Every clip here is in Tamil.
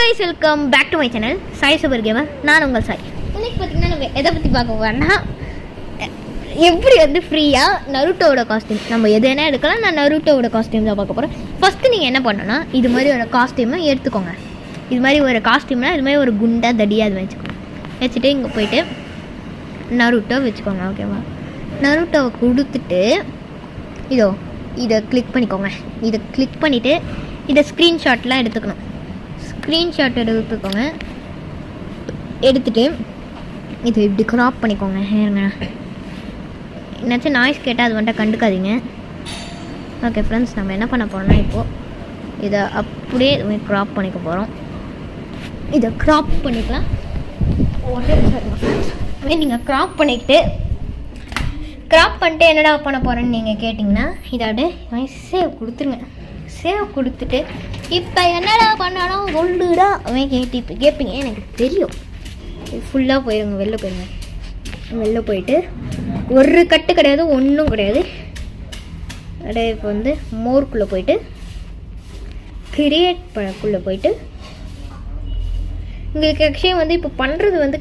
guys, welcome back to my channel Sai Super Gamer. நான் உங்கள் சாய். இன்னைக்கு பார்த்தீங்கன்னா நம்ம எதை பற்றி பார்க்க போகிறோம்னா எப்படி வந்து ஃப்ரீயாக நருட்டோவோட காஸ்டியூம் நம்ம எது என்ன எடுக்கலாம். நான் நருட்டோவோட காஸ்டியூம் தான் பார்க்க போகிறேன். ஃபஸ்ட்டு நீங்கள் என்ன பண்ணணும்னா இது மாதிரி ஒரு காஸ்டியூமை எடுத்துக்கோங்க. இது மாதிரி ஒரு காஸ்டியூம்னா இது மாதிரி ஒரு குண்டா தடியாக அது வச்சுக்கோங்க. வச்சுட்டு இங்கே போயிட்டு நருட்டோ வச்சுக்கோங்க. ஓகேவா? நருட்டோவை கொடுத்துட்டு இதை கிளிக் பண்ணிக்கோங்க. இதை கிளிக் பண்ணிவிட்டு இதை ஸ்க்ரீன்ஷாட்லாம் எடுத்துக்கணும். ஸ்க்ரீன்ஷாட் எடுத்துக்கோங்க. எடுத்துகிட்டு இது இப்படி க்ராப் பண்ணிக்கோங்க. ஏறுங்க, என்னாச்சும் நாய்ஸ் கேட்டால் அது வந்துட்டு கண்டுக்காதீங்க. ஓகே ஃப்ரெண்ட்ஸ், நம்ம என்ன பண்ண போகிறோம்னா இப்போது இதை அப்படியே இதுமாதிரி க்ராப் பண்ணிக்க போகிறோம். இதை க்ராப் பண்ணிக்கலாம். இதுமாதிரி நீங்கள் க்ராப் பண்ணிக்கிட்டு என்னடா பண்ண போகிறேன்னு நீங்கள் கேட்டிங்கன்னா இதாட்டு சேவ் கொடுத்துருங்க. சேவ் கொடுத்துட்டு இப்போ என்னடா பண்ணாலும் ஒல்லுடா அவன் கேட்பீங்க. எனக்கு தெரியும். ஃபுல்லாக போயிடுங்க. வெளில போயிட்டு ஒரு கட்டு கிடையாது, ஒன்றும் கிடையாது. அப்படியே இப்போ வந்து மோர்க்குள்ளே போயிட்டு கிரியேட் பண்ணக்குள்ளே போயிட்டு உங்களுக்கு ஆக்சுவலி வந்து இப்போ பண்ணுறது வந்து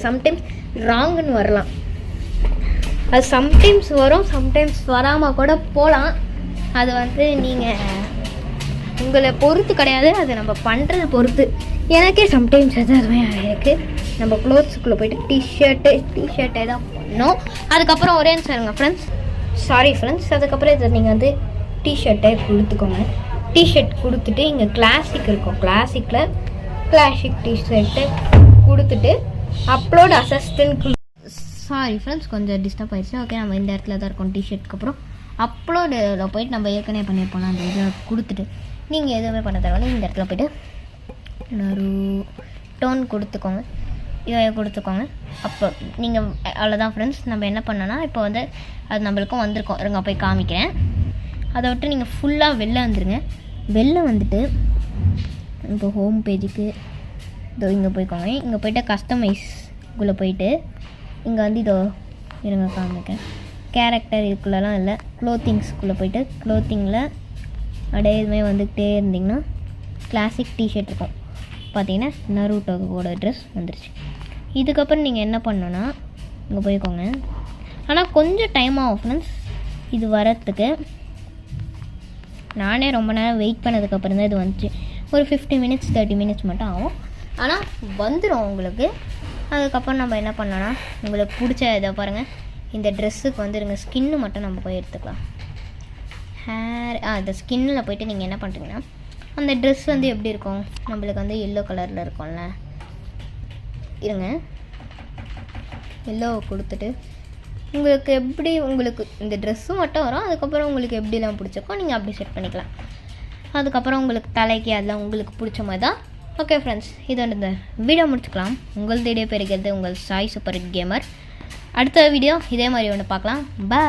சம்டைம்ஸ் ராங்குன்னு வரலாம். அது சம்டைம்ஸ் வரும், சம்டைம்ஸ் வராமல் கூட போகலாம். அது வந்து நீங்கள் உங்களை பொறுத்து கிடையாது, அது நம்ம பண்ணுறதை பொறுத்து. எனக்கே சம்டைம்ஸ் அது அதுவே இருக்குது. நம்ம க்ளோத்ஸுக்குள்ளே போய்ட்டு டிஷர்ட்டே தான் பண்ணோம். அதுக்கப்புறம் ஒரே சாருங்க ஃப்ரெண்ட்ஸ், அதுக்கப்புறம் இதை நீங்கள் வந்து டிஷர்ட்டே கொடுத்துக்கோங்க. டிஷர்ட் கொடுத்துட்டு இங்கே கிளாசிக் இருக்கும். கிளாசிக் டிஷர்ட்டு கொடுத்துட்டு அப்லோட் அசிஸ்டன்ட். சாரி ஃப்ரெண்ட்ஸ், கொஞ்சம் டிஸ்டர்ப் ஆகிடுச்சு. ஓகே, நம்ம இந்த இடத்துல தான் இருக்கோம். டிஷர்ட்டுக்கு அப்புறம் அப்லோடில் போயிட்டு நம்ம ஏற்கனவே பண்ணியிருப்போம். அந்த இதை கொடுத்துட்டு நீங்கள் எதுவுமே பண்ண தரவாங்க. இந்த இடத்துல போய்ட்டு ஒரு டோன் கொடுத்துக்கோங்க. இதை கொடுத்துக்கோங்க. அப்போ நீங்கள் அவ்வளோதான் ஃப்ரெண்ட்ஸ். நம்ம என்ன பண்ணோன்னா இப்போ வந்து அது நம்மளுக்கும் வந்திருக்கோம். இருங்க போய் காமிக்கிறேன். அதை விட்டு நீங்கள் ஃபுல்லாக வெளில வந்துடுங்க. வெளில வந்துட்டு இப்போ ஹோம் பேஜுக்கு இங்கே போய்க்கோங்க. இங்கே போய்ட்டு கஸ்டமைஸ்குள்ளே போயிட்டு இங்கே வந்து இருங்க காமிக்கேன். கேரக்டர் இதுக்குள்ளெல்லாம் இல்லை, க்ளோத்திங்ஸ்குள்ளே போய்ட்டு க்ளோத்திங்கில் அப்படியே இதுமாதிரி வந்துக்கிட்டே இருந்திங்கன்னா கிளாசிக் டிஷர்ட் இருக்கும். பார்த்தீங்கன்னா நருட்டோவோட ட்ரெஸ் வந்துருச்சு. இதுக்கப்புறம் நீங்கள் என்ன பண்ணணுன்னா இங்கே போய்க்கோங்க. ஆனால் கொஞ்சம் டைம் ஆகும் ஃப்ரெண்ட்ஸ் இது வரத்துக்கு. நானே ரொம்ப நேரம் வெயிட் பண்ணதுக்கப்புறம் தான் இது வந்துச்சு. ஒரு 50 minutes 30 minutes மட்டும் ஆகும். ஆனால் வந்துடும் உங்களுக்கு. அதுக்கப்புறம் நம்ம என்ன பண்ணோன்னா உங்களுக்கு பிடிச்ச இதை பாருங்கள். இந்த ட்ரெஸ்ஸுக்கு வந்துடுங்க. ஸ்கின்னு மட்டும் நம்ம போய் எடுத்துக்கலாம். இந்த ஸ்கின்னில் போய்ட்டு நீங்கள் என்ன பண்ணுறீங்கன்னா அந்த ட்ரெஸ் வந்து எப்படி இருக்கும், நம்மளுக்கு வந்து எல்லோ கலரில் இருக்கும்ல. இருங்க, எல்லோவை கொடுத்துட்டு உங்களுக்கு இந்த ட்ரெஸ்ஸும் மட்டும் வரும். அதுக்கப்புறம் உங்களுக்கு எப்படிலாம் பிடிச்சிருக்கோ நீங்கள் அப்படி செட் பண்ணிக்கலாம். அதுக்கப்புறம் உங்களுக்கு தலைக்கு அதெல்லாம் உங்களுக்கு பிடிச்ச மாதிரி தான். ஓகே ஃப்ரெண்ட்ஸ், இதோட இந்த வீடியோ முடிச்சுக்கலாம். உங்கள் தேடிய பெறுகிறது உங்கள் சாய் சூப்பர் கேமர். அடுத்த வீடியோ இதே மாதிரி ஒன்று பார்க்கலாம். பாய்.